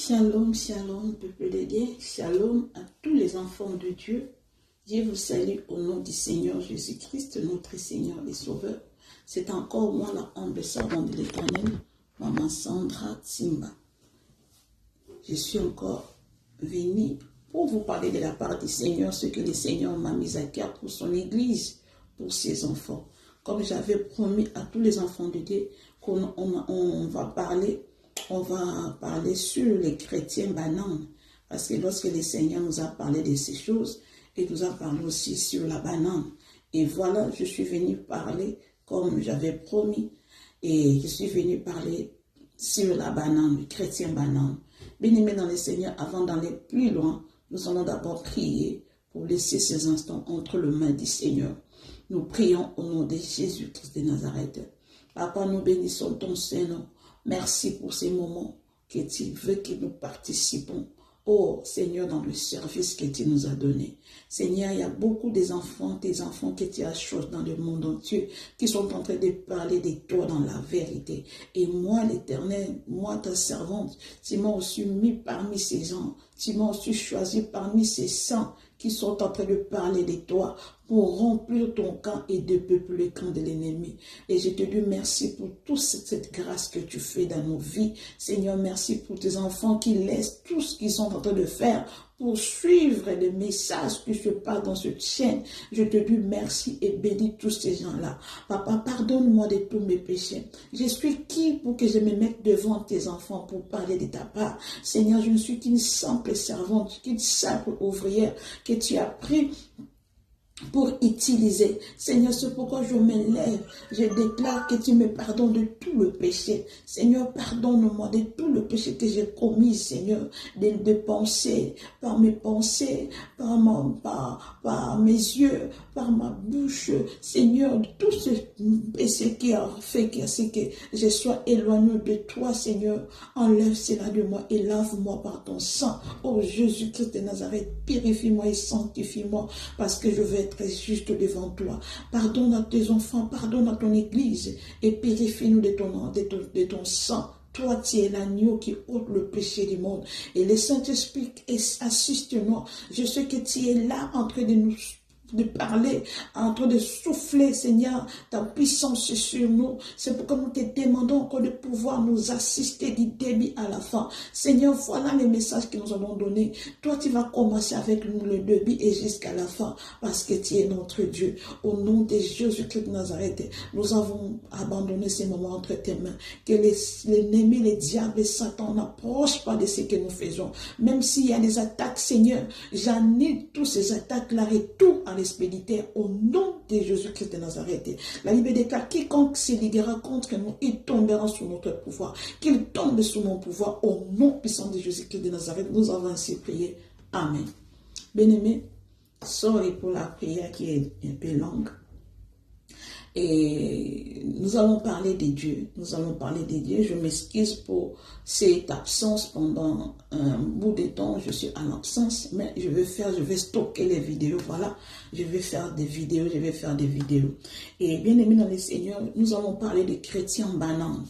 Shalom, shalom, peuple de Dieu, shalom à tous les enfants de Dieu. Dieu vous salue au nom du Seigneur Jésus-Christ, notre Seigneur et Sauveur. C'est encore moi, la humble servante de l'Éternel, Maman Sandra Tsimba. Je suis encore venue pour vous parler de la part du Seigneur, ce que le Seigneur m'a mis à cœur pour son Église, pour ses enfants. Comme j'avais promis à tous les enfants de Dieu qu'on va parler sur les chrétiens bananes. Parce que lorsque le Seigneur nous a parlé de ces choses, il nous a parlé aussi sur la banane. Et voilà, je suis venue parler comme j'avais promis. Et je suis venue parler sur la banane, le chrétien banane. Bien-aimés dans le Seigneur, avant d'aller plus loin, nous allons d'abord prier pour laisser ces instants entre les mains du Seigneur. Nous prions au nom de Jésus-Christ de Nazareth. Papa, nous bénissons ton Seigneur. Merci pour ces moments que tu veux que nous participons. Oh Seigneur, dans le service que tu nous as donné. Seigneur, il y a beaucoup des enfants, tes enfants que tu as choisis dans le monde entier, qui sont en train de parler de toi dans la vérité. Et moi, l'Éternel, moi, ta servante, tu m'as aussi mis parmi ces gens, tu m'as aussi choisi parmi ces saints qui sont en train de parler de toi pour remplir ton camp et de peupler le camp de l'ennemi. Et je te dis merci pour toute cette grâce que tu fais dans nos vies. Seigneur, merci pour tes enfants qui laissent tout ce qu'ils sont en train de faire pour suivre les messages que je parle dans cette chaîne. Je te dis merci et bénis tous ces gens-là. Papa, pardonne-moi de tous mes péchés. Je suis qui pour que je me mette devant tes enfants pour parler de ta part? Seigneur, je ne suis qu'une simple servante, qu'une simple ouvrière que tu as pris pour utiliser. Seigneur, c'est pourquoi je me lève. Je déclare que tu me pardonnes de tout le péché. Seigneur, pardonne-moi de tout le péché que j'ai commis, Seigneur, de pensées, par mes pensées, par mes yeux, par ma bouche. Seigneur, de tout ce péché qui a fait que je sois éloigné de toi, Seigneur. Enlève cela de moi et lave-moi par ton sang. Oh Jésus-Christ de Nazareth, purifie-moi et sanctifie-moi parce que je veux être juste devant toi. Pardonne à tes enfants, pardonne à ton Église et purifie-nous de ton sang. Toi, tu es l'agneau qui ôte le péché du monde. Et le Saint-Esprit assiste-nous. Je sais que tu es là en train de parler, en train de souffler, Seigneur, ta puissance sur nous. C'est pourquoi nous te demandons encore de pouvoir nous assister du début à la fin. Seigneur, voilà les messages que nous allons donner. Toi, tu vas commencer avec nous le début et jusqu'à la fin, parce que tu es notre Dieu. Au nom de Jésus-Christ de Nazareth, nous avons abandonné ces moments entre tes mains. Que l'ennemi, les diables et Satan n'approchent pas de ce que nous faisons. Même s'il y a des attaques, Seigneur, j'annule tous ces attaques-là et tout à l'expéditeur au nom de Jésus-Christ de Nazareth. La Bible déclare quiconque se liguera contre nous, il tombera sous notre pouvoir. Qu'il tombe sous mon pouvoir au nom puissant de Jésus-Christ de Nazareth. Nous avons ainsi prié. Amen. Bien-aimés, sorry pour la prière qui est un peu longue. Et nous allons parler de Dieu. Nous allons parler de Dieu. Je m'excuse pour cette absence pendant un bout de temps. Je suis en absence, mais je vais stocker les vidéos. Voilà, je vais faire des vidéos. Et bien aimé dans le Seigneur, nous allons parler des chrétiens bananes.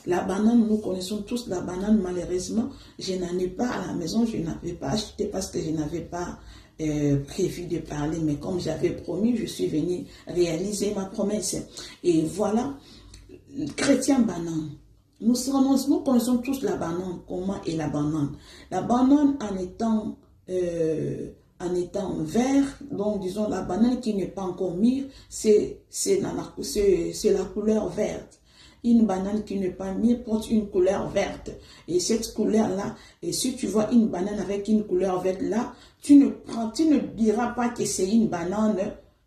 La banane, nous connaissons tous la banane. Malheureusement, je n'en ai pas à la maison. Je n'avais pas acheté parce que je n'avais pas prévu de parler, mais comme j'avais promis, je suis venue réaliser ma promesse. Et voilà, chrétien banane. Nous connaissons tous la banane. Comment est la banane? La banane en étant vert, donc disons la banane qui n'est pas encore mûre, c'est la couleur verte. Une banane qui n'est pas mûre porte une couleur verte. Et cette couleur-là, et si tu vois une banane avec une couleur verte là, tu ne diras pas que c'est une banane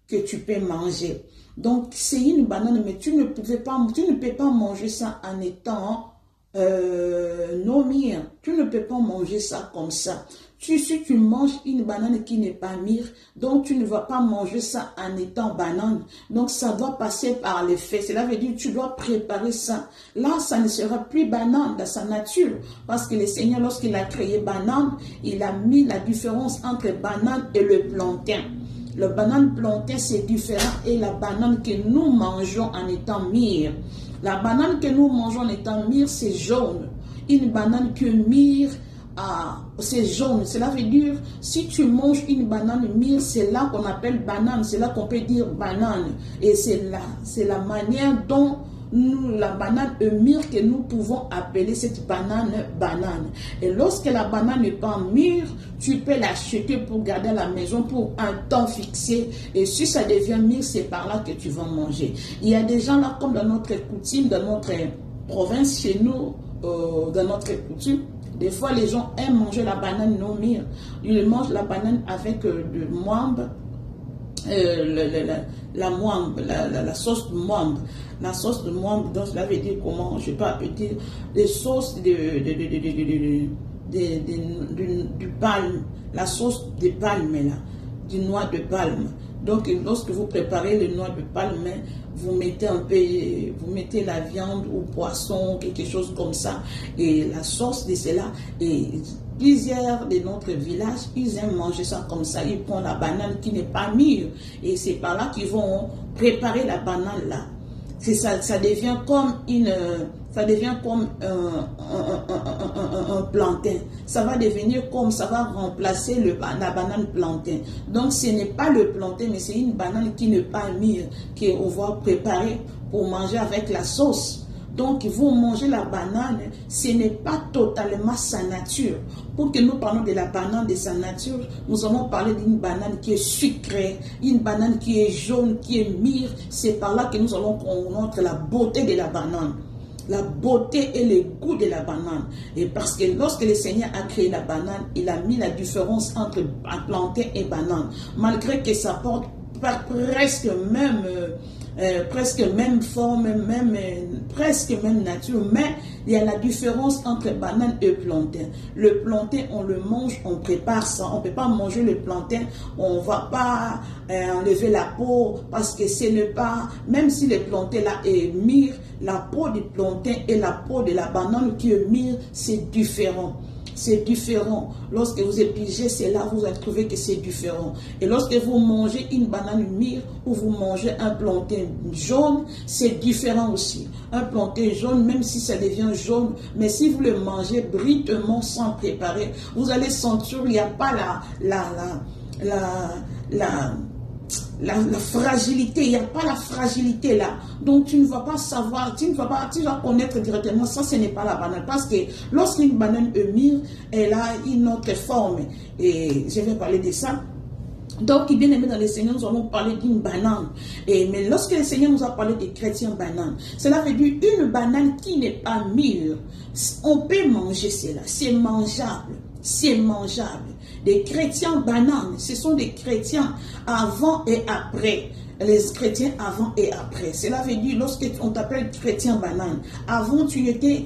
que tu peux manger. Donc, c'est une banane, mais tu ne peux pas manger ça en étant non mûr. Tu ne peux pas manger ça comme ça. Si tu manges une banane qui n'est pas mûre, donc tu ne vas pas manger ça en étant banane. Donc ça doit passer par les faits. Cela veut dire que tu dois préparer ça. Là, ça ne sera plus banane dans sa nature. Parce que le Seigneur, lorsqu'il a créé banane, il a mis la différence entre banane et le plantain. Le banane plantain, c'est différent et la banane que nous mangeons en étant mûre. La banane que nous mangeons en étant mûre, c'est jaune. Une banane que mûre, c'est jaune. Cela veut dire, si tu manges une banane mûre, c'est là qu'on appelle banane. C'est là qu'on peut dire banane. Et c'est la manière dont la banane mûre que nous pouvons appeler cette banane. Et lorsque la banane n'est pas mûre, tu peux l'acheter pour garder à la maison pour un temps fixé. Et si ça devient mûr, c'est par là que tu vas manger. Il y a des gens là, comme dans notre coutume, dans notre province, chez nous, dans notre coutume, des fois les gens aiment manger la banane non mûre. Ils mangent la banane avec de moimbe, la sauce de moimbe. La sauce de moimbe, donc cela veut dire comment, je ne sais pas, dire des sauces du palme, la sauce de palme là, du noix de palme. Donc lorsque vous préparez le noix de palme, vous mettez un peu, vous mettez la viande ou poisson, quelque chose comme ça, et la sauce de cela, et plusieurs de notre village, ils aiment manger ça comme ça. Ils prennent la banane qui n'est pas mûre, et c'est par là qu'ils vont préparer la banane là. Ça devient comme un plantain. Ça va devenir comme, ça va remplacer la banane plantain. Donc ce n'est pas le plantain, mais c'est une banane qui n'est pas mûre, qu'on va préparer pour manger avec la sauce. Donc, vous mangez la banane, ce n'est pas totalement sa nature. Pour que nous parlons de la banane de sa nature, nous allons parler d'une banane qui est sucrée, une banane qui est jaune, qui est mûre. C'est par là que nous allons connaître la beauté de la banane. La beauté et le goût de la banane. Et parce que lorsque le Seigneur a créé la banane, il a mis la différence entre plantain et banane. Malgré que ça porte presque même forme, presque même nature, mais il y a la différence entre banane et plantain. Le plantain, on le mange, on prépare ça. On ne peut pas manger le plantain, on ne va pas enlever la peau, parce que ce n'est pas, même si le plantain là est mûr, la peau du plantain et la peau de la banane qui est mûre, c'est différent. C'est différent. Lorsque vous épluchez cela, vous allez trouver que c'est différent. Et lorsque vous mangez une banane mûre ou vous mangez un plantain jaune, c'est différent aussi. Un plantain jaune, même si ça devient jaune, mais si vous le mangez britement sans préparer, vous allez sentir qu'il n'y a pas la fragilité, il n'y a pas la fragilité là. Donc tu ne vas pas savoir, tu vas connaître directement, ça ce n'est pas la banane. Parce que lorsqu'une banane est mûre, elle a une autre forme. Et je vais parler de ça. Donc, bien aimé dans le Seigneur, nous allons parler d'une banane. Mais lorsque le Seigneur nous a parlé des chrétiens bananes, cela veut dire une banane qui n'est pas mûre. On peut manger cela, c'est mangeable. C'est mangeable. Des chrétiens bananes, ce sont des chrétiens avant et après. Les chrétiens avant et après. Cela veut dire, lorsqu'on t'appelle chrétien banane, avant tu n'étais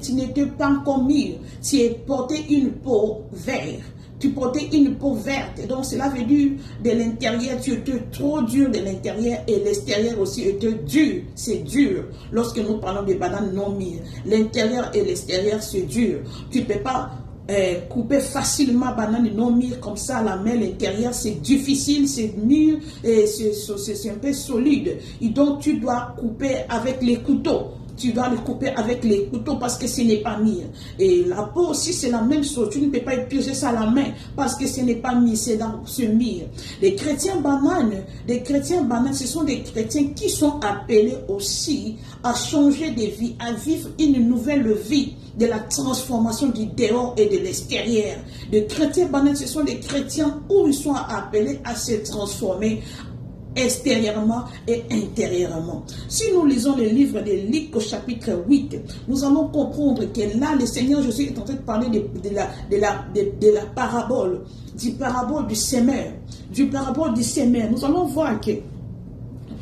pas encore mûr, tu portais une peau verte. Tu portais une peau verte. Donc cela veut dire, de l'intérieur, tu étais trop dur de l'intérieur et l'extérieur aussi était dur. C'est dur. Lorsque nous parlons de bananes non mûres, l'intérieur et l'extérieur, c'est dur. Tu ne peux pas couper facilement banane non mûre comme ça à la main. L'intérieur c'est difficile, c'est mûr et c'est un peu solide. Et donc tu dois couper avec les couteaux. Tu dois le couper avec les couteaux parce que ce n'est pas mûr. Et la peau aussi, c'est la même chose. Tu ne peux pas éplucher ça à la main parce que ce n'est pas mûr, c'est dans ce mûr. Les chrétiens bananes, ce sont des chrétiens qui sont appelés aussi à changer de vie, à vivre une nouvelle vie, de la transformation du dehors et de l'extérieur. Les chrétiens bananes, ce sont des chrétiens où ils sont appelés à se transformer extérieurement et intérieurement. Si nous lisons le livre de Luc au chapitre 8, nous allons comprendre que là, le Seigneur Jésus est en train de parler de la parabole, du parabole du semeur. Nous allons voir que,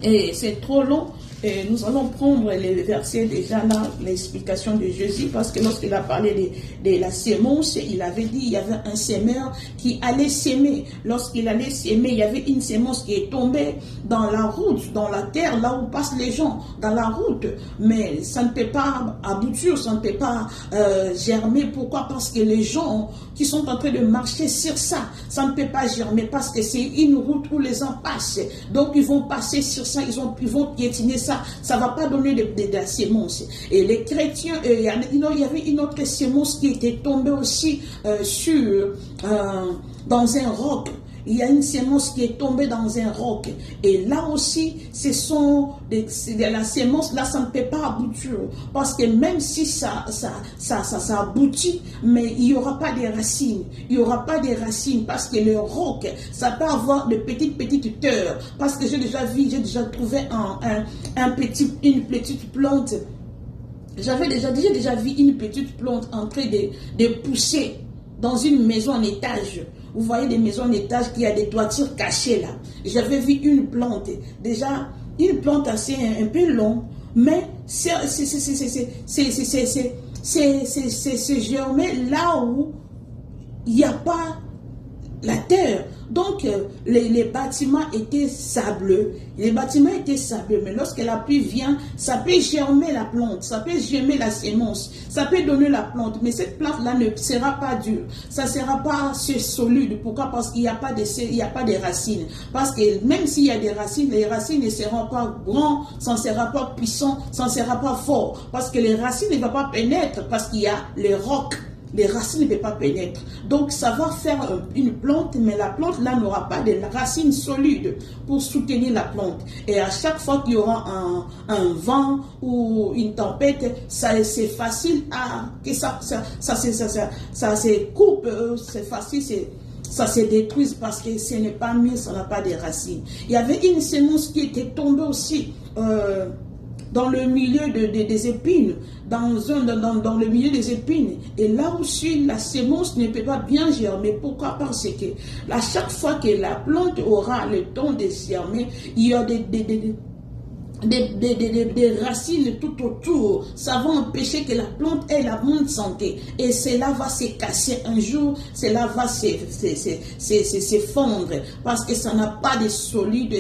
et c'est trop long, et nous allons prendre les versets déjà là, l'explication de Jésus, parce que lorsqu'il a parlé de la sémence, il avait dit il y avait un semeur qui allait s'aimer. Lorsqu'il allait s'aimer, il y avait une sémence qui est tombée dans la route, dans la terre, là où passent les gens, dans la route. Mais ça ne peut pas aboutir, ça ne peut pas germer. Pourquoi? Parce que les gens qui sont en train de marcher sur ça, ça ne peut pas germer parce que c'est une route où les gens passent. Donc ils vont passer sur ça, ils vont piétiner ça ne va pas donner de la sémence. Et les chrétiens, il y avait une autre sémence qui était tombée aussi dans un roc. Il y a une sémence qui est tombée dans un roc. Et là aussi, la sémence, là, ça ne peut pas aboutir. Parce que même si ça aboutit, mais il n'y aura pas de racines. Il n'y aura pas de racines parce que le roc, ça peut avoir de petites terres. Parce que j'ai déjà trouvé une petite plante. J'ai déjà vu une petite plante en train de pousser dans une maison en étage. Vous voyez des maisons en étage qui a des toitures cachées là. J'avais vu une plante, déjà une plante assez un peu longue, mais c'est germé là où il n'y a pas la terre. Donc, les bâtiments étaient sableux. Les bâtiments étaient sableux. Mais lorsque la pluie vient, ça peut germer la plante. Ça peut germer la sémence. Ça peut donner la plante. Mais cette plante-là ne sera pas dure. Ça ne sera pas solide. Pourquoi? Parce qu'il n'y a pas de racines. Parce que même s'il y a des racines, les racines ne seront pas grandes, ça ne sera pas puissant, ça ne sera pas fort. Parce que les racines ne vont pas pénétrer. Parce qu'il y a les rocs. Les racines ne peuvent pas pénétrer. Donc, ça va faire une plante, mais la plante, là, n'aura pas de racines solides pour soutenir la plante. Et à chaque fois qu'il y aura un vent ou une tempête, c'est facile que ça se coupe, c'est facile, ça se détruise parce que ce n'est pas mis, ça n'a pas de racines. Il y avait une sémence qui était tombée aussi dans le milieu des épines, dans le milieu des épines. Et là aussi, la sémence ne peut pas bien germer. Pourquoi? Parce que à chaque fois que la plante aura le temps de germer, il y a des racines tout autour. Ça va empêcher que la plante ait la bonne santé. Et cela va se casser un jour, cela va se fondre. Parce que ça n'a pas de solide,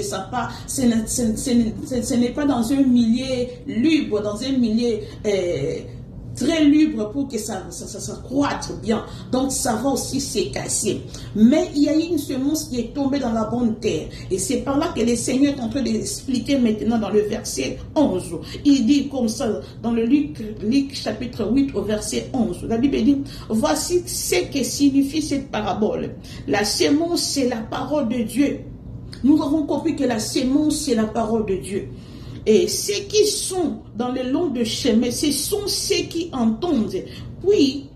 ce n'est pas dans un milieu libre, dans un milieu très libre pour que ça croître bien. Donc ça va aussi se casser. Mais il y a une semence qui est tombée dans la bonne terre. Et c'est par là que le Seigneur est en train d'expliquer maintenant dans le verset 11. Il dit comme ça dans le Luc chapitre 8 au verset 11. La Bible dit, voici ce que signifie cette parabole. La semence, c'est la parole de Dieu. Nous avons compris que la semence, c'est la parole de Dieu. Et ceux qui sont dans le long de chemin, ce sont ceux qui entendent. Puis,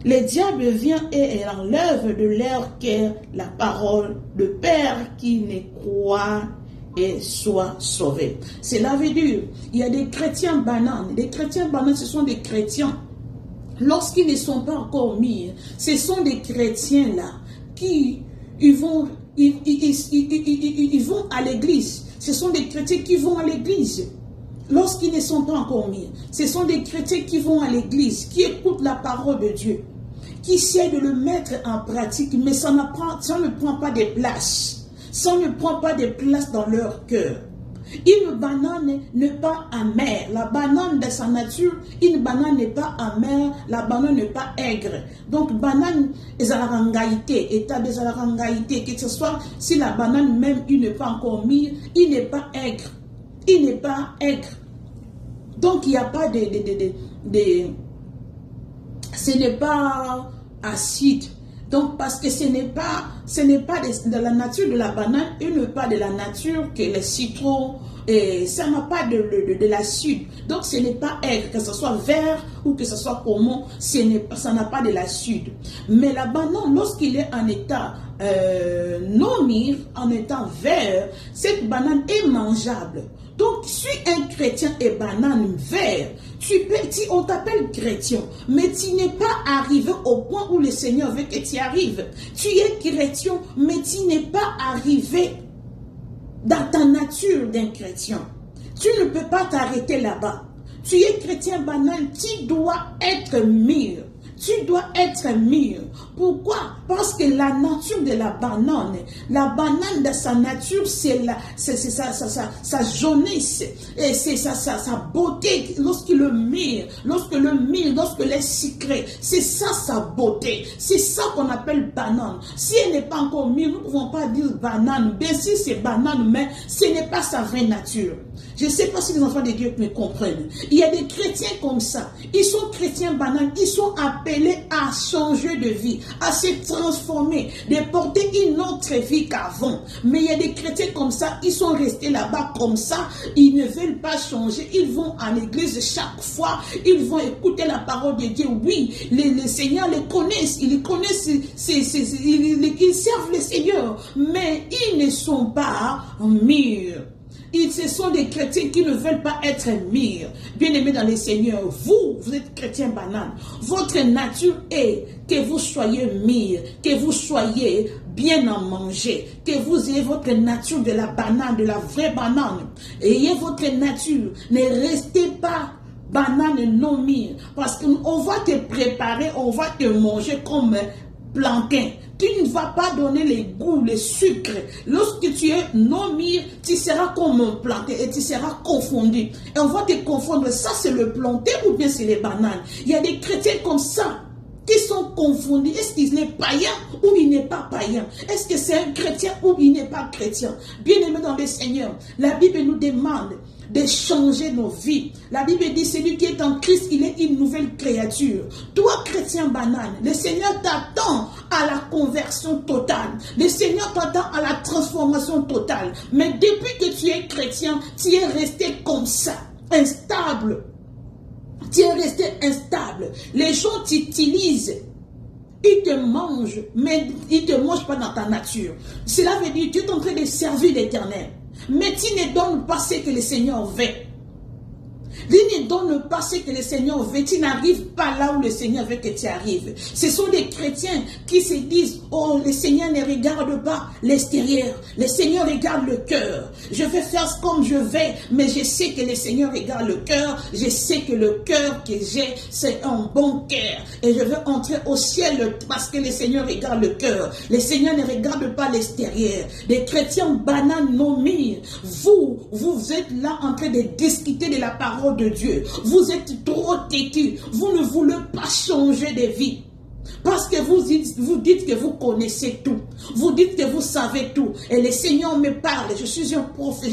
le diable vient et enlève de leur cœur la parole de Père qui ne croit et soit sauvé. Cela veut dire, il y a des chrétiens bananes. Les chrétiens bananes, ce sont des chrétiens. Lorsqu'ils ne sont pas encore mis, ce sont des chrétiens là qui vont à l'église. Ce sont des chrétiens qui vont à l'église lorsqu'ils ne sont pas encore mis. Ce sont des chrétiens qui vont à l'église, qui écoutent la parole de Dieu, qui essaient de le mettre en pratique, mais ça ne prend pas de place. Ça ne prend pas de place dans leur cœur. Une banane n'est pas amère. La banane de sa nature, une banane n'est pas amère, la banane n'est pas aigre. Donc, banane est à la rangaïté, état de la rangaïté, que ce soit si la banane même, il n'est pas encore mis, il n'est pas aigre. Il n'est pas aigre. Donc, il n'y a pas ce n'est pas acide. Donc, parce que ce n'est pas de la nature de la banane, et ne pas de la nature que le citron, et ça n'a pas de l'acide. Donc, ce n'est pas aigre, que ce soit vert ou que ce soit commun, ça n'a pas de l'acide. Mais la banane, lorsqu'il est en état non mûr, en état vert, cette banane est mangeable. Donc, si un chrétien est banane vert, on t'appelle chrétien, mais tu n'es pas arrivé au point où le Seigneur veut que tu arrives. Tu es chrétien, mais tu n'es pas arrivé dans ta nature d'un chrétien. Tu ne peux pas t'arrêter là-bas. Tu es chrétien banane, tu dois être mûr. Tu dois être mûr. Pourquoi? Parce que la nature de la banane de sa nature, c'est sa jeunesse, et c'est sa beauté lorsqu'il le mûr, lorsque elle est sucrée, c'est ça sa beauté, c'est ça qu'on appelle banane. Si elle n'est pas encore mûre, nous ne pouvons pas dire banane, bien si c'est banane, mais ce n'est pas sa vraie nature. Je ne sais pas si les enfants de Dieu me comprennent. Il y a des chrétiens comme ça. Ils sont chrétiens banals. Ils sont appelés à changer de vie, à se transformer, de porter une autre vie qu'avant. Mais il y a des chrétiens comme ça. Ils sont restés là-bas comme ça. Ils ne veulent pas changer. Ils vont à l'église chaque fois. Ils vont écouter la parole de Dieu. Oui, les Seigneurs les connaissent. Ils connaissent, ils servent le Seigneur. Mais ils ne sont pas mûrs. Ce sont des chrétiens qui ne veulent pas être mûrs. Bien-aimés dans le Seigneur, vous êtes chrétiens banals. Votre nature est que vous soyez mûrs, que vous soyez bien en manger, que vous ayez votre nature de la banane, de la vraie banane. Ayez votre nature. Ne restez pas banane non mûre. Parce qu'on va te préparer, on va te manger comme plantain. Tu ne vas pas donner les goûts, les sucres. Lorsque tu es non mûr, tu seras comme un plantain et tu seras confondu. Et on va te confondre. Ça, c'est le plantain ou bien c'est les bananes. Il y a des chrétiens comme ça qui sont confondus. Est-ce qu'il est païen ou il n'est pas païen? Est-ce que c'est un chrétien ou il n'est pas chrétien? Bien-aimé dans le Seigneur, la Bible nous demande de changer nos vies. La Bible dit, celui qui est en Christ, il est une nouvelle créature. Toi, chrétien banane, le Seigneur t'attend à la conversion totale. Le Seigneur t'attend à la transformation totale. Mais depuis que tu es chrétien, tu es resté comme ça, instable. Tu es resté instable. Les gens t'utilisent. Ils te mangent, mais ils ne te mangent pas dans ta nature. Cela veut dire que tu es en train de servir l'Éternel. Mais tu ne donnes pas ce que le Seigneur veut. Tu ne donnes pas ce que le Seigneur veut. Tu n'arrives pas là où le Seigneur veut que tu arrives. Ce sont des chrétiens qui se disent, oh, le Seigneur ne regarde pas l'extérieur. Le Seigneur regarde le cœur. Je vais faire comme je vais, mais je sais que le Seigneur regarde le cœur. Je sais que le cœur que j'ai, c'est un bon cœur. Et je vais entrer au ciel parce que le Seigneur regarde le cœur. Le Seigneur ne regarde pas l'extérieur. Des chrétiens bananes non mûrs. Vous êtes là en train de discuter de la parole de Dieu. Vous êtes trop têtus. Vous ne voulez pas changer de vie. Parce que vous dites que vous connaissez tout. Vous dites que vous savez tout. Et le Seigneur me parle. Je suis un prophète,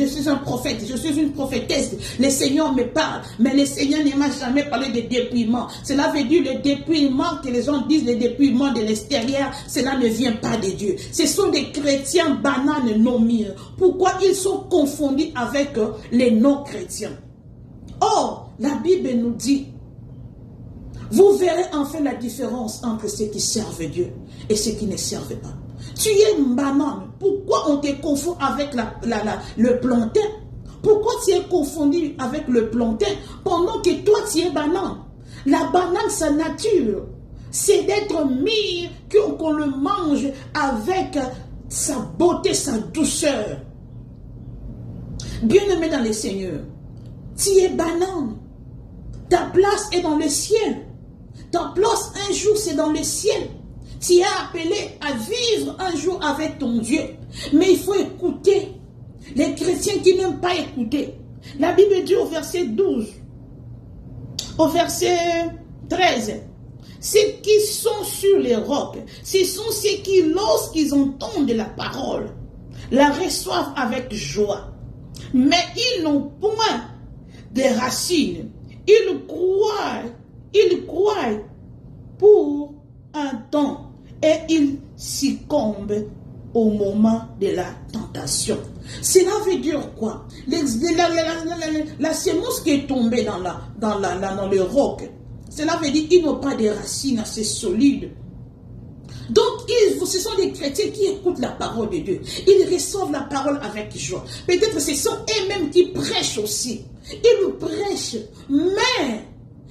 je suis une prophétesse. Le Seigneur me parle. Mais le Seigneur ne m'a jamais parlé de dépouillement. Cela veut dire le dépouillement que les gens disent, le dépouillement de l'extérieur. Cela ne vient pas de Dieu. Ce sont des chrétiens bananes non mûrs. Pourquoi ils sont confondus avec les non-chrétiens? Or, la Bible nous dit, vous verrez enfin la différence entre ceux qui servent Dieu et ceux qui ne servent pas. Tu es une banane. Pourquoi on te confond avec le plantain? Pourquoi tu es confondu avec le plantain pendant que toi tu es banane? La banane, sa nature, c'est d'être mûr, qu'on le mange avec sa beauté, sa douceur. Bien-aimé dans le Seigneur, tu es banane. Ta place est dans le ciel. Ta place un jour c'est dans le ciel. Tu es appelé à vivre un jour avec ton Dieu. Mais il faut écouter. Les chrétiens qui n'aiment pas écouter. La Bible dit au verset 12, au verset 13, ceux qui sont sur les rocs, ce sont ceux qui, lorsqu'ils entendent la parole, la reçoivent avec joie. Mais ils n'ont point de racines. Ils croient pour un temps et ils succombent au moment de la tentation. Cela veut dire quoi? La sémence qui est tombée dans le roc, cela veut dire qu'ils n'ont pas de racines assez solides. Donc, ce sont des chrétiens qui écoutent la parole de Dieu. Ils reçoivent la parole avec joie. Peut-être ce sont eux-mêmes qui prêchent aussi. Ils nous prêchent, mais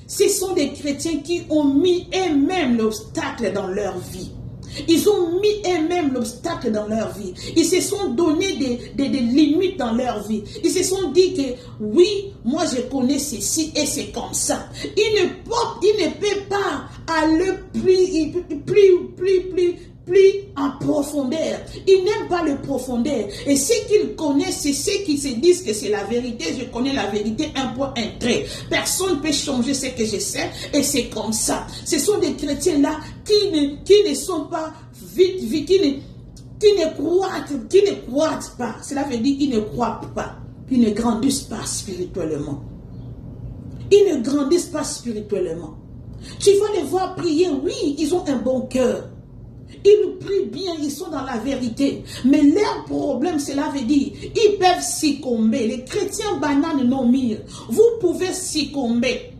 ce sont des chrétiens qui ont mis eux-mêmes l'obstacle dans leur vie. Ils ont mis eux-mêmes l'obstacle dans leur vie. Ils se sont donné des limites dans leur vie. Ils se sont dit que oui, moi je connais ceci et c'est comme ça. Ils ne peuvent pas aller plus en profondeur. Ils n'aiment pas le profondeur. Et ce qu'ils connaissent, c'est ceux qui se disent que c'est la vérité. Je connais la vérité, un point, un trait. Personne ne peut changer ce que je sais et c'est comme ça. Ce sont des chrétiens là qui ne sont pas vite, qui ne croient pas. Cela veut dire qu'ils ne croient pas. qu'ils ne grandissent pas spirituellement. Ils ne grandissent pas spirituellement. Tu vas les voir prier, oui, ils ont un bon cœur. Ils prient bien, ils sont dans la vérité. Mais leur problème, cela veut dire, ils peuvent succomber. Les chrétiens bananes non mire. Vous pouvez succomber.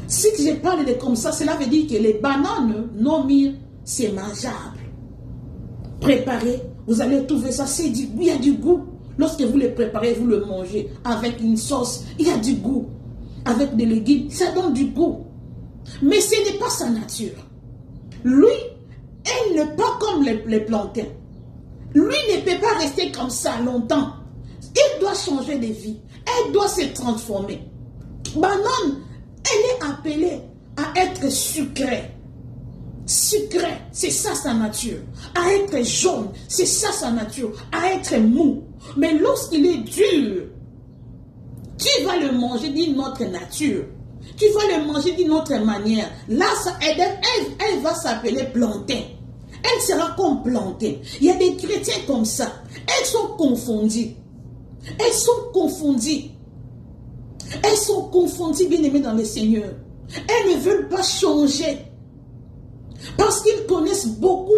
Si je parle de comme ça, cela veut dire que les bananes non mire, c'est mangeable. Préparez, vous allez trouver ça, c'est du goût, il y a du goût. Lorsque vous le préparez, vous le mangez avec une sauce, il y a du goût. Avec des légumes, ça donne du goût. Mais ce n'est pas sa nature. Lui, elle n'est pas comme les plantains. Lui ne peut pas rester comme ça longtemps. Il doit changer de vie. Elle doit se transformer. Banane, elle est appelée à être sucrée. Sucrée, c'est ça sa nature. À être jaune, c'est ça sa nature. À être mou. Mais lorsqu'il est dur, tu vas le manger d'une autre nature. Tu vas le manger d'une autre manière. Là, elle va s'appeler plantain. Elle sera comme plantain. Il y a des chrétiens comme ça. Elles sont confondues. Elles sont confondues. Elles sont confondues, bien aimées dans le Seigneur. Elles ne veulent pas changer. Parce qu'ils connaissent beaucoup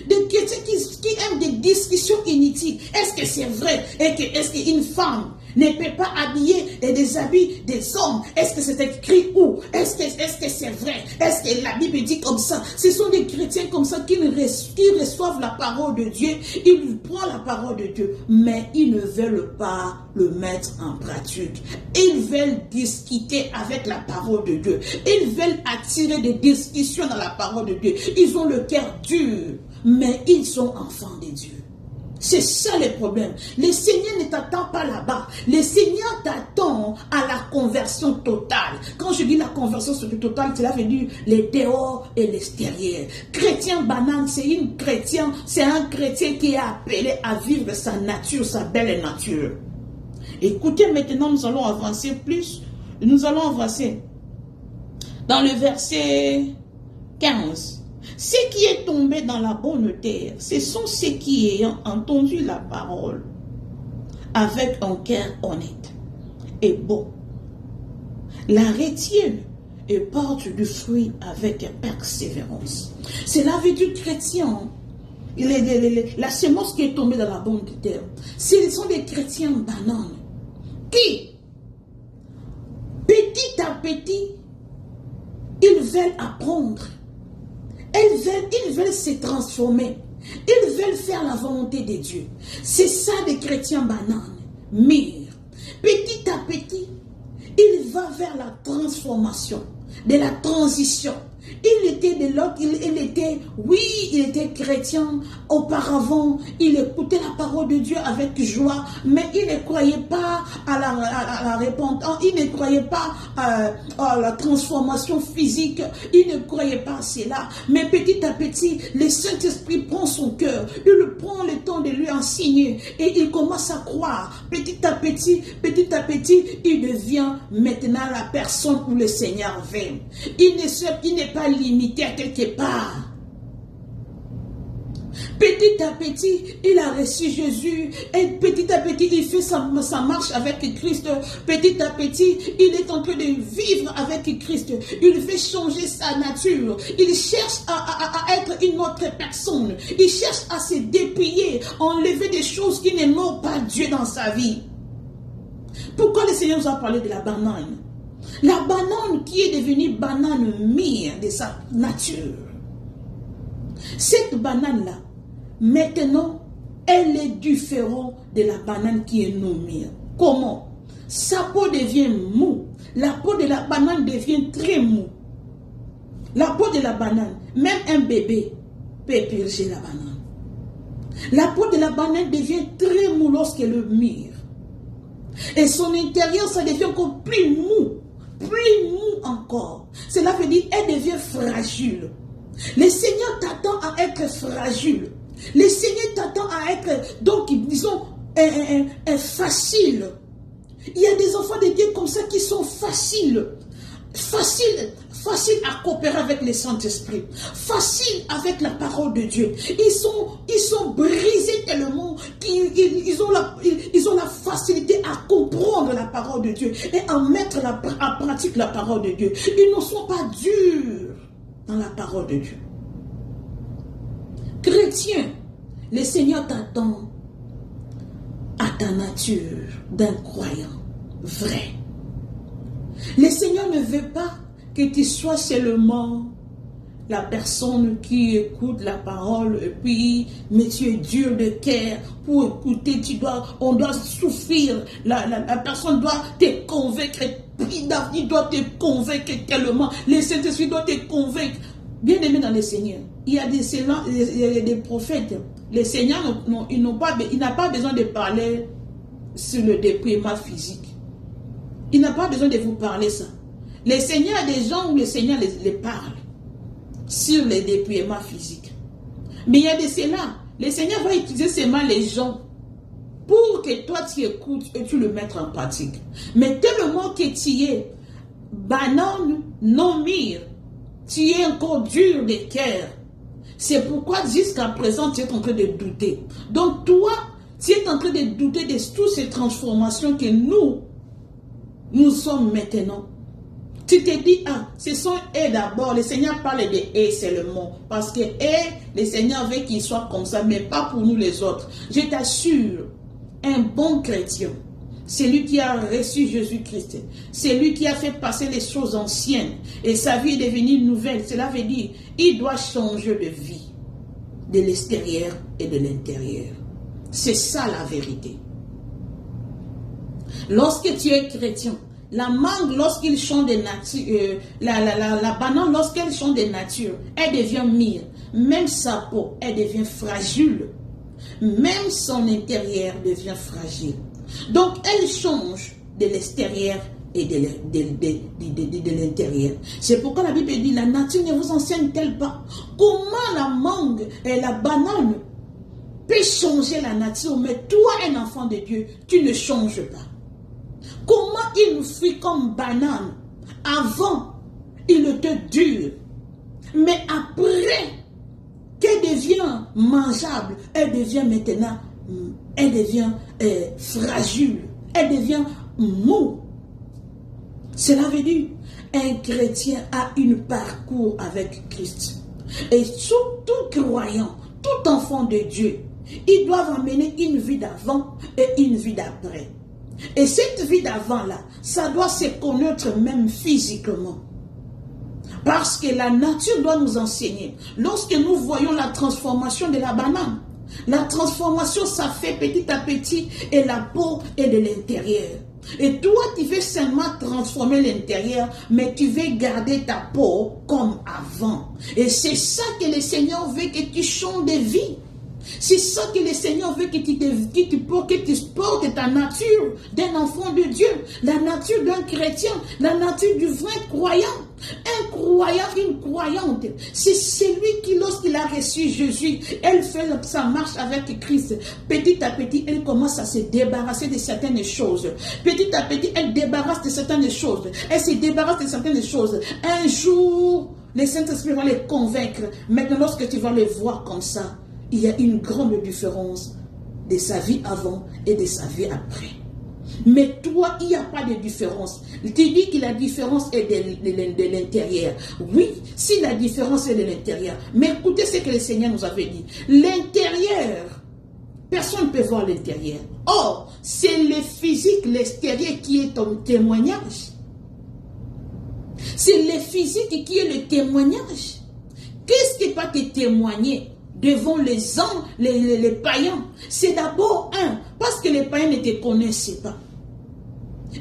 de chrétiens qui aiment des discussions inutiles. Est-ce que c'est vrai? Est-ce qu'une femme ne peut pas habiller des habits des hommes? Est-ce que c'est écrit où? Est-ce que c'est vrai? Est-ce que la Bible dit comme ça? Ce sont des chrétiens comme ça qui reçoivent la parole de Dieu. Ils prennent la parole de Dieu, mais ils ne veulent pas le mettre en pratique. Ils veulent discuter avec la parole de Dieu. Ils veulent attirer des discussions dans la parole de Dieu. Ils ont le cœur dur, mais ils sont enfants de Dieu. C'est ça le problème. Le Seigneur ne t'attend pas là-bas. Le Seigneur t'attend à la conversion totale. Quand je dis la conversion totale, cela veut dire les dehors et l'extérieur. Chrétien banane, c'est un chrétien qui est appelé à vivre sa nature, sa belle nature. Écoutez, maintenant nous allons avancer plus. Nous allons avancer dans le verset 15. Ce qui est tombé dans la bonne terre, ce sont ceux qui, ayant entendu la parole, avec un cœur honnête et bon, la retiennent et portent du fruit avec persévérance. Cela veut dire chrétien. La semence qui est tombée dans la bonne terre, ce sont des chrétiens bananes qui, petit à petit, ils veulent apprendre. Ils veulent se transformer. Ils veulent faire la volonté de Dieu. C'est ça des chrétiens bananes. Mûrs. Petit à petit, il va vers la transformation, de la transition. Il était de l'autre, il était chrétien. Auparavant, il écoutait la parole de Dieu avec joie, mais il ne croyait pas à la repentance, il ne croyait pas à la transformation physique, il ne croyait pas à cela. Mais petit à petit, le Saint-Esprit prend son cœur, il prend le temps de lui enseigner et il commence à croire. Petit à petit, il devient maintenant la personne où le Seigneur veut. Il n'est pas limité à quelque part. Petit à petit, il a reçu Jésus et petit à petit, il fait sa marche avec Christ. Petit à petit, il est en train de vivre avec Christ. Il veut changer sa nature. Il cherche à être une autre personne. Il cherche à se dépouiller, enlever des choses qui n'aiment pas Dieu dans sa vie. Pourquoi le Seigneur nous a parlé de la banane? La banane qui est devenue banane mûre de sa nature. Cette banane-là, maintenant, elle est différente de la banane qui est non mûre. Comment? Sa peau devient mou. La peau de la banane devient très mou. La peau de la banane, même un bébé peut éplucher la banane. La peau de la banane devient très mou lorsqu'elle mûre. Et son intérieur, ça devient encore plus mou encore. Cela veut dire qu'elle devient fragile. Le Seigneur t'attend à être fragile. Le Seigneur t'attend à être, donc, disons, facile. Il y a des enfants de Dieu comme ça qui sont faciles. facile à coopérer avec le Saint-Esprit, facile avec la parole de Dieu. Ils sont brisés tellement qu'ils ont la facilité à comprendre la parole de Dieu et à mettre en pratique la parole de Dieu. Ils ne sont pas durs dans la parole de Dieu. Chrétien, le Seigneur t'attend à ta nature d'un croyant vrai. Le Seigneur ne veut pas que tu sois seulement la personne qui écoute la parole et puis, mais tu es dur de cœur pour écouter, on doit souffrir, la personne doit te convaincre, il doit te convaincre tellement, le Saint-Esprit doit te convaincre. Bien aimé dans le Seigneur, il y a des prophètes, le Seigneur il n'a pas besoin de parler sur le dépouillement physique. Il n'a pas besoin de vous parler ça. Le Seigneur a des gens où le Seigneur les parle sur les dépouillements physiques. Mais il y a de cela. Le Seigneur va utiliser seulement les gens pour que toi tu écoutes et tu le mettes en pratique. Mais tellement que tu es banane, non mire, tu es encore dur de cœur. C'est pourquoi jusqu'à présent tu es en train de douter. Donc toi, tu es en train de douter de toutes ces transformations que nous sommes maintenant. Tu te dis, ah, ce sont eux d'abord. Le Seigneur parle de eux seulement. Parce que eux, le Seigneur veut qu'ils soient comme ça, mais pas pour nous les autres. Je t'assure, un bon chrétien, c'est lui qui a reçu Jésus-Christ. C'est lui qui a fait passer les choses anciennes. Et sa vie est devenue nouvelle. Cela veut dire, il doit changer de vie. De l'extérieur et de l'intérieur. C'est ça la vérité. Lorsque tu es chrétien, la mangue, lorsqu'il change de nature, la banane, lorsqu'elle change de nature, elle devient mûre. Même sa peau, elle devient fragile. Même son intérieur devient fragile. Donc, elle change de l'extérieur et de l'intérieur. C'est pourquoi la Bible dit, la nature ne vous enseigne-t-elle pas comment la mangue et la banane peut changer la nature, mais toi, un enfant de Dieu, tu ne changes pas. Comment il nous fit comme banane. Avant, il était dur. Mais après, qu'elle devient mangeable, elle devient maintenant, elle devient fragile. Elle devient mou. Cela veut dire, un chrétien a un parcours avec Christ. Et tout croyant, tout enfant de Dieu, ils doivent amener une vie d'avant et une vie d'après. Et cette vie d'avant-là, ça doit se connaître même physiquement. Parce que la nature doit nous enseigner. Lorsque nous voyons la transformation de la banane, la transformation, ça fait petit à petit et la peau est de l'intérieur. Et toi, tu veux seulement transformer l'intérieur, mais tu veux garder ta peau comme avant. Et c'est ça que le Seigneur veut, que tu changes de vie. C'est ça que le Seigneur veut, que tu portes ta nature d'un enfant de Dieu, la nature d'un chrétien, la nature du vrai croyant. Un croyant, une croyante, c'est celui qui, lorsqu'il a reçu Jésus, elle fait sa marche avec Christ. Petit à petit, elle commence à se débarrasser de certaines choses. Petit à petit, elle débarrasse de certaines choses. Elle se débarrasse de certaines choses. Un jour, le Saint-Esprit va les convaincre. Maintenant, lorsque tu vas les voir comme ça, il y a une grande différence de sa vie avant et de sa vie après. Mais toi, il n'y a pas de différence. Tu dis que la différence est de l'intérieur. Oui, si la différence est de l'intérieur. Mais écoutez ce que le Seigneur nous avait dit. L'intérieur, personne ne peut voir l'intérieur. Or, c'est le physique, l'extérieur qui est ton témoignage. C'est le physique qui est le témoignage. Qu'est-ce qui va te témoigner devant les païens? C'est d'abord parce que les païens ne te connaissaient pas.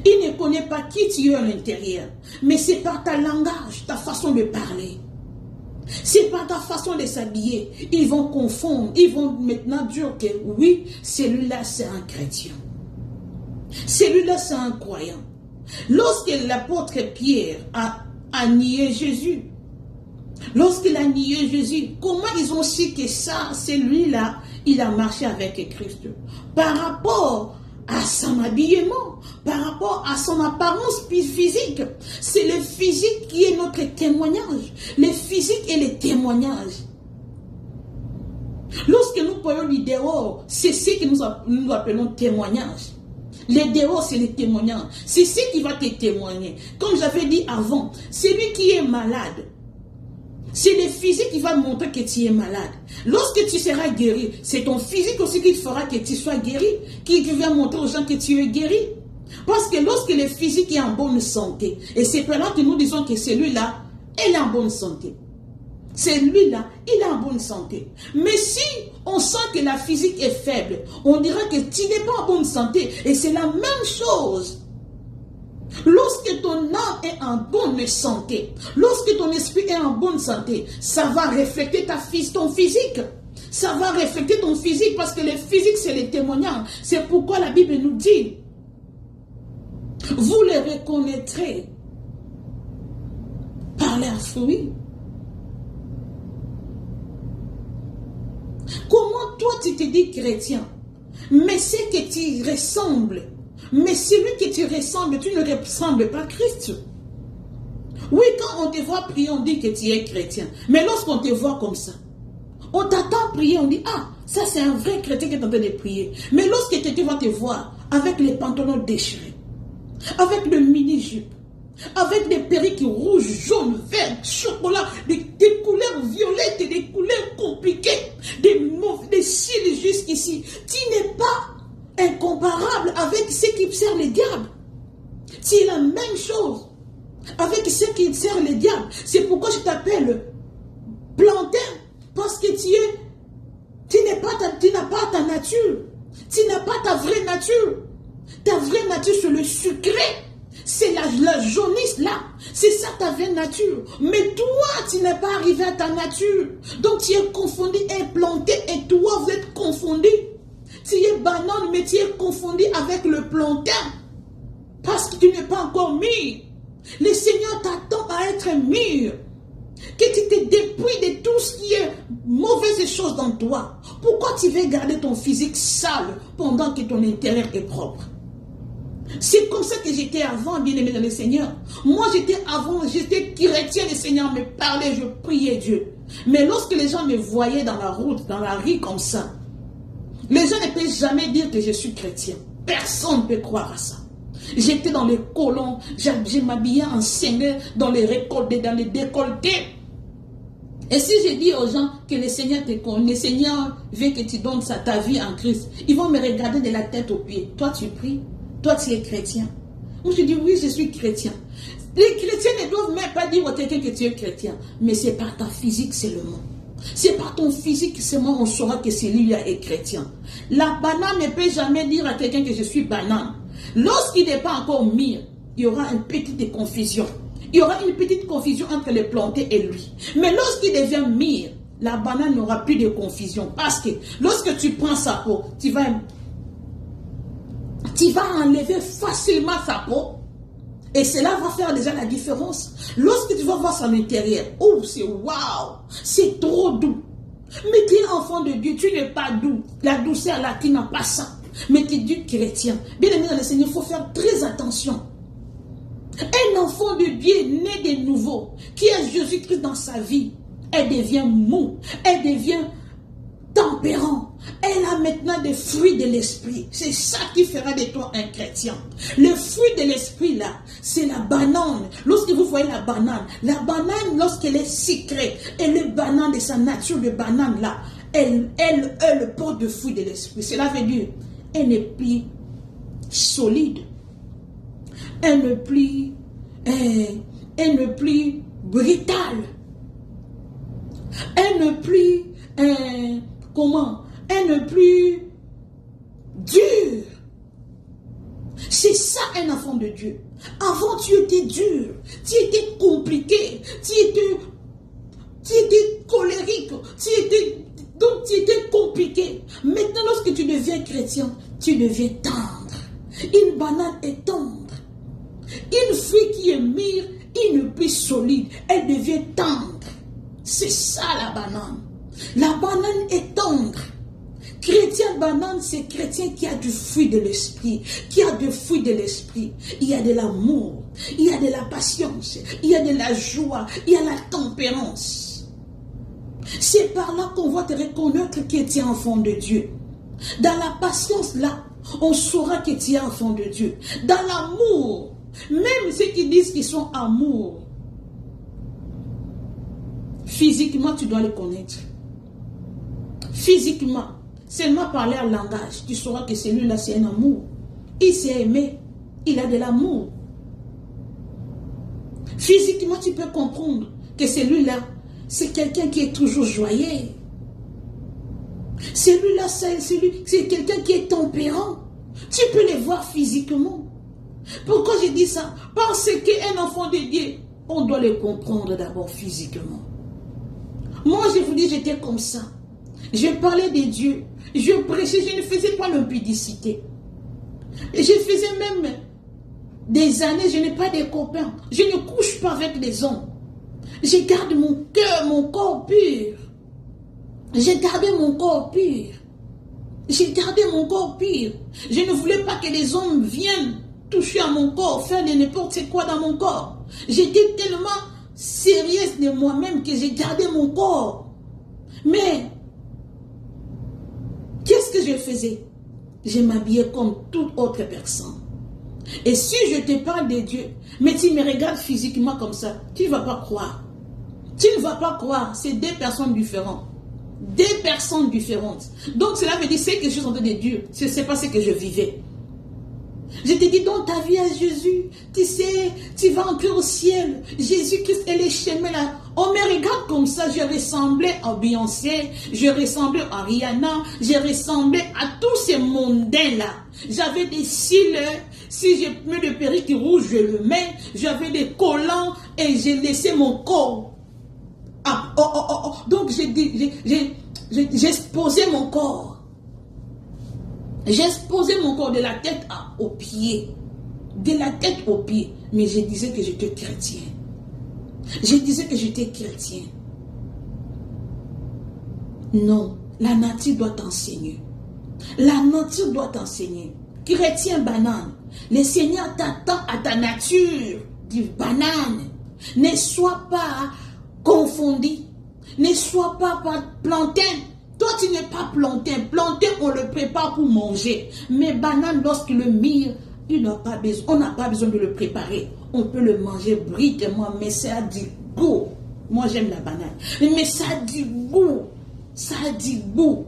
Ils ne connaissent pas qui tu es à l'intérieur. Mais c'est par ta langage, ta façon de parler. C'est par ta façon de s'habiller. Ils vont confondre. Ils vont maintenant dire que oui, celui-là c'est un chrétien. Celui-là c'est un croyant. Lorsque l'apôtre Pierre a nié Jésus, lorsqu'il a nié Jésus, comment ils ont su que ça, celui-là, il a marché avec Christ? Par rapport à son habillement, par rapport à son apparence physique. C'est le physique qui est notre témoignage. Le physique et les témoignages. Lorsque nous voyons les dehors, c'est ce que nous appelons témoignage. Les dehors, c'est les témoignages. C'est ce qui va te témoigner. Comme j'avais dit avant, celui qui est malade, c'est le physique qui va montrer que tu es malade. Lorsque tu seras guéri, c'est ton physique aussi qui fera que tu sois guéri, qui va montrer aux gens que tu es guéri. Parce que lorsque le physique est en bonne santé, et c'est pendant que nous disons que celui-là, il est en bonne santé. Celui-là, il est en bonne santé. Mais si on sent que la physique est faible, on dira que tu n'es pas en bonne santé. Et c'est la même chose. Lorsque ton âme est en bonne santé, lorsque ton esprit est en bonne santé, ça va refléter ton physique. Ça va refléter ton physique parce que le physique, c'est les témoignages. C'est pourquoi la Bible nous dit, vous les reconnaîtrez par leurs fruits. Comment toi tu te dis chrétien, mais c'est que tu ressembles. Mais celui que tu ressembles, tu ne ressembles pas à Christ. Oui, quand on te voit prier, on dit que tu es chrétien. Mais lorsqu'on te voit comme ça, on t'attend prier, on dit, ah, ça c'est un vrai chrétien qui est en train de prier. Mais lorsque tu vas te voir avec les pantalons déchirés, avec le mini-jupe, avec des perruques rouges, jaunes, verts, chocolat, des couleurs violettes et des couleurs compliquées, des cils jusqu'ici, tu n'es pas incomparable avec ceux qui servent les diables. C'est la même chose avec ceux qui servent les diables. C'est pourquoi je t'appelle plantain, parce que tu n'as pas ta nature. Tu n'as pas ta vraie nature. Ta vraie nature, c'est le sucré. C'est la jaunisse là. C'est ça ta vraie nature. Mais toi, tu n'es pas arrivé à ta nature. Donc tu es confondu et planté. Et toi, vous êtes confondu. Tu es banane, mais tu es confondu avec le plantain. Parce que tu n'es pas encore mûr. Le Seigneur t'attend à être mûr. Que tu te dépouilles de tout ce qui est mauvaise chose dans toi. Pourquoi tu veux garder ton physique sale pendant que ton intérieur est propre? C'est comme ça que j'étais avant, bien-aimé dans le Seigneur. Moi, j'étais chrétien, le Seigneur me parlait, je priais Dieu. Mais lorsque les gens me voyaient dans la route, dans la rue comme ça, les gens ne peuvent jamais dire que je suis chrétien. Personne ne peut croire à ça. J'étais dans les colons, je m'habillais en seigneur dans les décolletés. Et si je dis aux gens que le Seigneur te connaît, le Seigneur veut que tu donnes ta vie en Christ, ils vont me regarder de la tête aux pieds. Toi, tu pries. Toi, tu es chrétien. Moi, je dis oui, je suis chrétien. Les chrétiens ne doivent même pas dire à quelqu'un que tu es chrétien. Mais c'est par ta physique seulement. C'est par ton physique seulement on saura que celui-là est chrétien. La banane ne peut jamais dire à quelqu'un que je suis banane. Lorsqu'il n'est pas encore mûr, il y aura une petite confusion. Il y aura une petite confusion entre le planté et lui. Mais lorsqu'il devient mûr, la banane n'aura plus de confusion. Parce que lorsque tu prends sa peau, tu vas enlever facilement sa peau. Et cela va faire déjà la différence. Lorsque tu vas voir son intérieur, oh, c'est waouh, c'est trop doux. Mais tu es enfant de Dieu, tu n'es pas doux. La douceur là, tu n'as pas ça. Mais tu es du chrétien. Bien aimé dans le Seigneur, il faut faire très attention. Un enfant de Dieu né de nouveau, qui a Jésus-Christ dans sa vie, elle devient mou, elle devient tempérant. Elle a maintenant des fruits de l'esprit. C'est ça qui fera de toi un chrétien. Le fruit de l'esprit là, c'est la banane. Lorsque vous voyez la banane lorsqu'elle est sucrée, elle est banane de sa nature de banane là, elle porte de fruits de l'esprit. Cela veut dire, elle n'est plus solide. Elle n'est plus brutale. Elle n'est plus elle n'est plus dure. C'est ça un enfant de Dieu. Avant tu étais dur, tu étais compliqué, tu étais colérique, donc tu étais compliqué. Maintenant lorsque tu deviens chrétien, tu deviens tendre. Une banane est tendre. Une fruit qui est mûre, il n'est plus solide, elle devient tendre. C'est ça la banane. La banane est tendre. Chrétien banane, c'est chrétien qui a du fruit de l'esprit. Qui a du fruit de l'esprit. Il y a de l'amour. Il y a de la patience. Il y a de la joie. Il y a la tempérance. C'est par là qu'on va te reconnaître que tu es enfant de Dieu. Dans la patience, là, on saura que tu es enfant de Dieu. Dans l'amour, même ceux qui disent qu'ils sont amour, physiquement, tu dois les connaître. Physiquement, seulement par leur langage, tu sauras que celui-là, c'est un amour. Il s'est aimé, il a de l'amour. Physiquement, tu peux comprendre que celui-là, c'est quelqu'un qui est toujours joyeux. Celui-là, c'est quelqu'un qui est tempérant. Tu peux le voir physiquement. Pourquoi je dis ça? Parce qu'un enfant de Dieu, on doit le comprendre d'abord physiquement. Moi, je vous dis, j'étais comme ça. Je parlais de Dieu. Je prêchais, je ne faisais pas l'impudicité. Je faisais même des années, je n'ai pas de copains. Je ne couche pas avec les hommes. Je garde mon cœur, mon corps pur. J'ai gardé mon corps pur. J'ai gardé mon corps pur. Je ne voulais pas que les hommes viennent toucher à mon corps, faire de n'importe quoi dans mon corps. J'étais tellement sérieuse de moi-même que j'ai gardé mon corps. Mais, qu'est-ce que je faisais? Je m'habillais comme toute autre personne. Et si je te parle de Dieu, mais tu me regardes physiquement comme ça, tu ne vas pas croire. Tu ne vas pas croire. C'est deux personnes différentes. Deux personnes différentes. Donc cela veut dire c'est que je suis en train de dire. Ce n'est pas ce que je vivais. Je te dis dans ta vie à Jésus, tu sais, tu vas entrer au ciel. Jésus-Christ et les chemins là. On me regarde comme ça, je ressemblais à Beyoncé, je ressemblais à Rihanna, je ressemblais à tous ces mondains là. J'avais des cils, si je mets de perruque rouge, je le mets. J'avais des collants et j'ai laissé mon corps. Donc j'ai exposé mon corps. J'ai exposé mon corps de la tête aux pieds. De la tête aux pieds. Mais je disais que j'étais chrétien. Je disais que j'étais chrétien. Non, la nature doit t'enseigner. La nature doit t'enseigner. Chrétien banane, le Seigneur t'attend à ta nature du banane. Ne sois pas confondu. Ne sois pas plantain. Toi, tu n'es pas plantain. Plantain, on le prépare pour manger. Mais banane, lorsqu'il le mire, on n'a pas besoin de le préparer. On peut le manger britement, mais ça a du goût. Moi, j'aime la banane. Mais ça a du goût. Ça a du goût.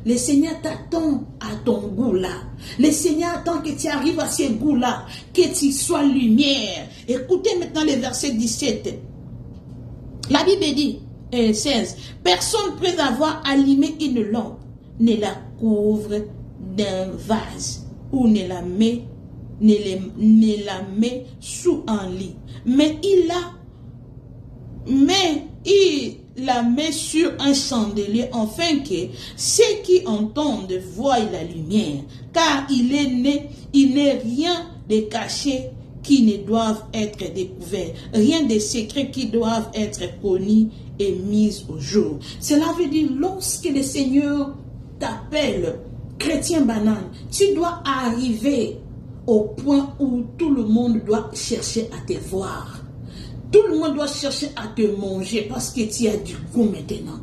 Le Seigneur t'attend à ton goût là. Le Seigneur attend que tu arrives à ce goût là. Que tu sois lumière. Écoutez maintenant le verset 17. La Bible dit, 16, personne peut avoir allumé une lampe, ne la couvre d'un vase, ou ne la met sous un lit. Mais il la met sur un chandelier, afin que ceux qui entendent voient la lumière, car il n'est rien de caché qui ne doivent être découverts, rien de secret qui doivent être connus et mis au jour. Cela veut dire, lorsque le Seigneur t'appelle, chrétien banane, tu dois arriver au point où tout le monde doit chercher à te voir. Tout le monde doit chercher à te manger parce que tu as du goût maintenant.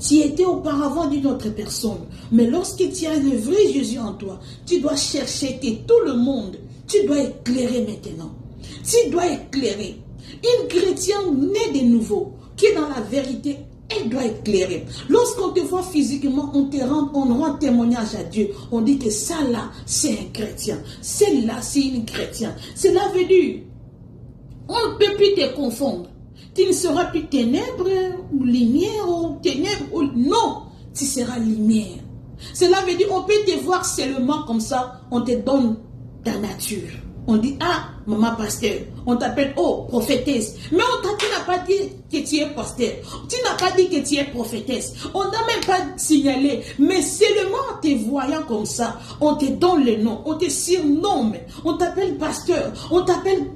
Tu étais auparavant d'une autre personne, mais lorsque tu as le vrai Jésus en toi, tu dois chercher que tout le monde, tu dois éclairer maintenant. Tu dois éclairer. Une chrétienne née de nouveau, qui est dans la vérité, elle doit éclairer. Lorsqu'on te voit physiquement, on rend témoignage à Dieu. On dit que ça là, c'est un chrétien. Celle-là, c'est une chrétienne. Cela veut dire, on ne peut plus te confondre. Tu ne seras plus ténèbres ou lumière ou ténèbres ou... Non, tu seras lumière. Cela veut dire, on peut te voir seulement comme ça, on te donne ta nature. On dit, ah, maman pasteur, on t'appelle, oh, prophétesse. Mais tu n'as pas dit que tu es pasteur. Tu n'as pas dit que tu es prophétesse. On n'a même pas signalé. Mais seulement en te voyant comme ça, on te donne le nom, on te surnomme, on t'appelle pasteur, on t'appelle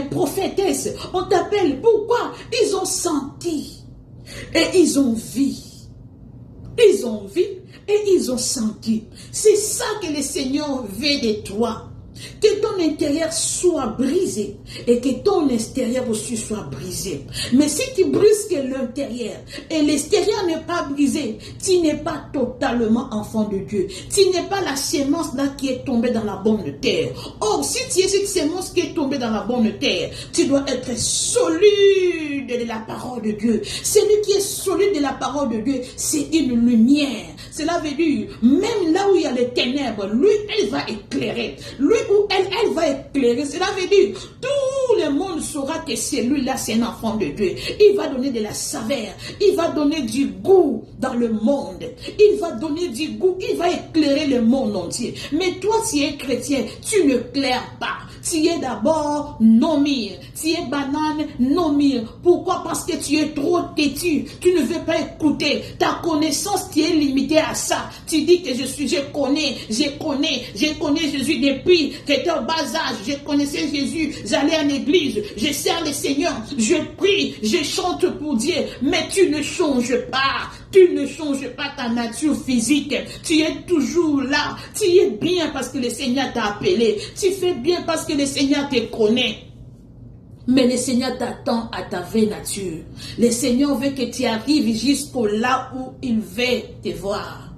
prophétesse. On t'appelle, pourquoi? Ils ont senti et ils ont vu ils ont vu et ils ont senti. C'est ça que le Seigneur veut de toi. Que ton intérieur soit brisé et que ton extérieur aussi soit brisé. Mais si tu brises que l'intérieur et l'extérieur n'est pas brisé, tu n'es pas totalement enfant de Dieu. Tu n'es pas la sémence là qui est tombée dans la bonne terre. Or, si tu es cette sémence qui est tombée dans la bonne terre, tu dois être solide de la parole de Dieu. Celui qui est solide de la parole de Dieu, c'est une lumière. Cela veut dire, même là où il y a les ténèbres, lui, elle va éclairer. Lui ou elle va éclairer. Cela veut dire, tout le monde saura que celui-là, c'est un enfant de Dieu. Il va donner de la saveur. Il va donner du goût dans le monde. Il va donner du goût. Il va éclairer le monde entier. Mais toi, tu es chrétien, tu ne claires pas. Tu es d'abord non-mire. Tu es banane, non-mire. Pourquoi? Parce que tu es trop têtu. Tu ne veux pas écouter. Ta connaissance, tu es limitée à ça. Tu dis que je connais Jésus depuis que j'étais au bas âge. Je connaissais Jésus. J'allais en église. Je sers le Seigneur. Je prie. Je chante pour Dieu. Mais tu ne changes pas. Tu ne changes pas ta nature physique. Tu es toujours là. Tu es bien parce que le Seigneur t'a appelé. Tu fais bien parce que le Seigneur te connaît. Mais le Seigneur t'attend à ta vraie nature. Le Seigneur veut que tu arrives jusqu'au là où il veut te voir.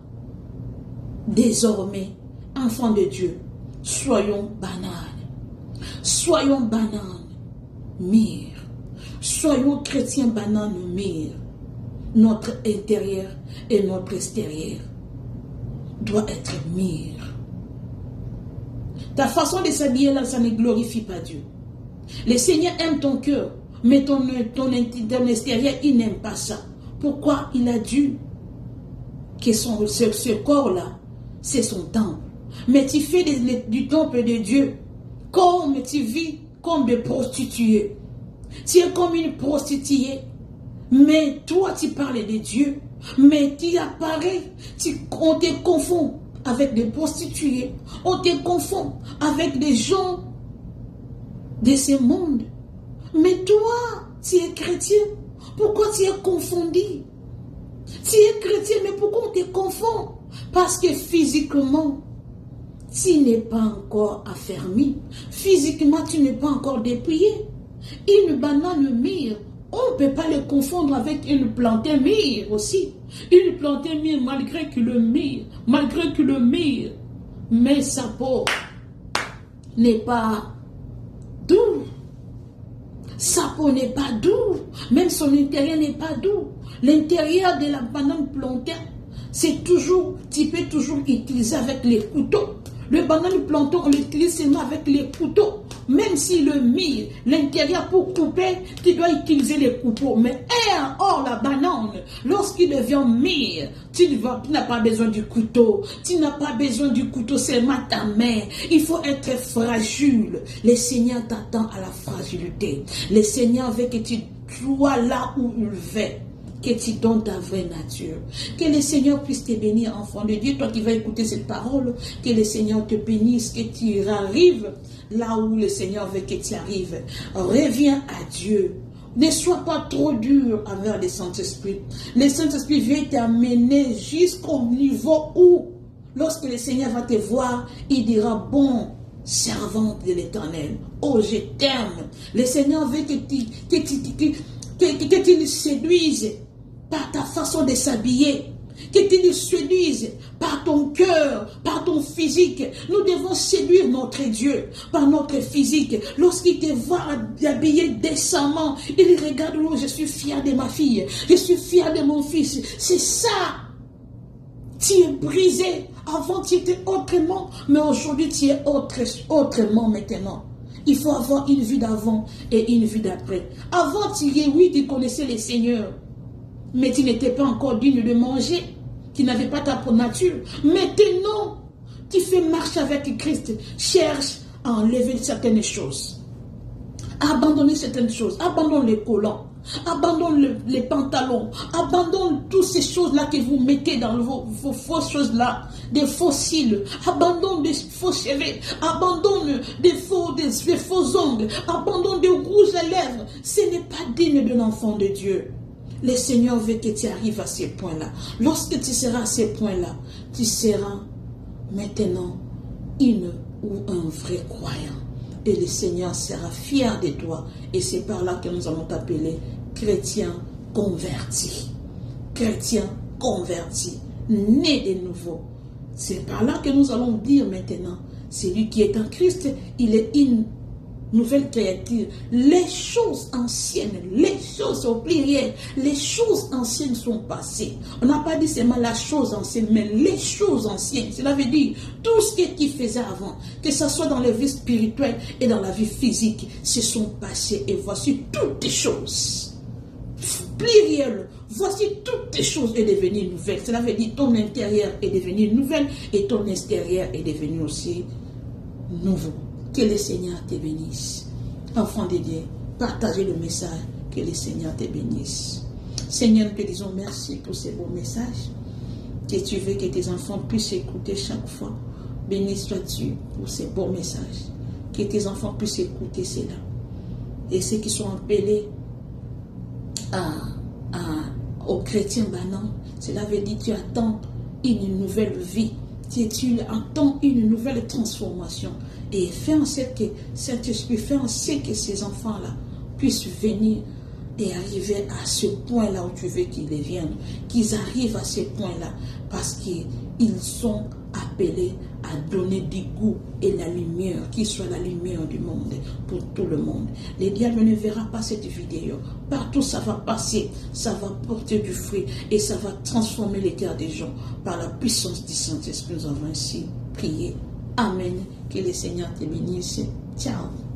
Désormais, enfants de Dieu, soyons bananes. Soyons bananes, mire. Soyons chrétiens bananes, mire. Notre intérieur et notre extérieur doit être mire. Ta façon de s'habiller là, ça ne glorifie pas Dieu. Le Seigneur aime ton cœur, mais ton extérieur, il n'aime pas ça. Pourquoi? Il a dû que ce corps-là, c'est son temple. Mais tu fais du temple de Dieu comme tu vis comme des prostituées. Tu es comme une prostituée. Mais toi, tu parles de Dieu. Mais tu apparais, on te confond avec des prostituées. On te confond avec des gens de ce monde. Mais toi, tu es chrétien. Pourquoi tu es confondu? Tu es chrétien, mais pourquoi on te confond? Parce que physiquement, tu n'es pas encore affermi. Physiquement, tu n'es pas encore dépouillé. Une banane mire, on ne peut pas le confondre avec une plantain mire aussi. Une plantain mire, malgré que le mire, mais sa peau n'est pas doux. Sa peau n'est pas doux. Même son intérieur n'est pas doux. L'intérieur de la banane plantain, c'est toujours, tu peux toujours utiliser avec les couteaux. Le banane plantain, on l'utilise seulement avec les couteaux. Même si le mire, l'intérieur pour couper, tu dois utiliser les couteaux. Mais or la banane, lorsqu'il devient mire, tu n'as pas besoin du couteau. Tu n'as pas besoin du couteau, seulement ta main. Il faut être fragile. Le Seigneur t'attend à la fragilité. Le Seigneur veut que tu sois là où il veut. Que tu donnes ta vraie nature. Que le Seigneur puisse te bénir, enfant de Dieu. Toi qui vas écouter cette parole, que le Seigneur te bénisse, que tu arrives là où le Seigneur veut que tu arrives. Reviens à Dieu. Ne sois pas trop dur envers le Saint-Esprit. Le Saint-Esprit vient t'amener jusqu'au niveau où, lorsque le Seigneur va te voir, il dira, bon, servante de l'Éternel, oh, je t'aime. Le Seigneur veut que tu le séduises par ta façon de s'habiller, que tu le séduises par ton cœur, par ton physique. Nous devons séduire notre Dieu par notre physique. Lorsqu'il te voit habillé décemment, il regarde, oh, je suis fier de ma fille, je suis fier de mon fils. C'est ça. Tu es brisé. Avant tu étais autrement, mais aujourd'hui tu es autrement maintenant. Il faut avoir une vie d'avant et une vie d'après. Avant, tu connaissais le Seigneur, mais tu n'étais pas encore digne de manger. Tu n'avais pas ta nature. Maintenant, tu fais marche avec Christ. Cherche à enlever certaines choses. Abandonner certaines choses. Abandonne les collants. Abandonne les pantalons. Abandonne toutes ces choses-là que vous mettez dans vos fausses choses-là. Des faux cils. Abandonne des faux cheveux. Abandonne des faux ongles. Abandonne des rouges à lèvres. Ce n'est pas digne d'un enfant de Dieu. Le Seigneur veut que tu arrives à ces points-là. Lorsque tu seras à ces points-là, tu seras maintenant une ou un vrai croyant. Et le Seigneur sera fier de toi. Et c'est par là que nous allons t'appeler chrétien converti. Chrétien converti, né de nouveau. C'est par là que nous allons dire maintenant, celui qui est en Christ, il est une nouvelle créature. Les choses anciennes, les choses au pluriel, les choses anciennes sont passées. On n'a pas dit seulement la chose ancienne, mais les choses anciennes. Cela veut dire tout ce que tu faisais avant, que ce soit dans la vie spirituelle et dans la vie physique, se sont passées. Et voici toutes les choses. Pluriel. Voici toutes les choses est devenues nouvelles. Cela veut dire ton intérieur est devenu nouvelle et ton extérieur est devenu aussi nouveau. Que le Seigneur te bénisse. Enfant de Dieu, partagez le message. Que le Seigneur te bénisse. Seigneur, nous te disons merci pour ces beaux messages. Que tu veux que tes enfants puissent écouter chaque fois. Béni sois-tu pour ces beaux messages. Que tes enfants puissent écouter cela. Et ceux qui sont appelés aux chrétiens, non. Cela veut dire que tu attends une nouvelle vie. Tu attends une nouvelle transformation. Et fais en sorte que Saint-Esprit, fais en sorte que ces enfants-là puissent venir et arriver à ce point-là où tu veux qu'ils deviennent. Qu'ils arrivent à ce point-là parce qu'ils sont appelés à donner du goût et la lumière, qui soit la lumière du monde pour tout le monde. Le diable ne verra pas cette vidéo. Partout ça va passer, ça va porter du fruit et ça va transformer les cœurs des gens par la puissance du Saint-Esprit. Nous avons ainsi prié. Amen. Que le Seigneur te bénisse. Ciao.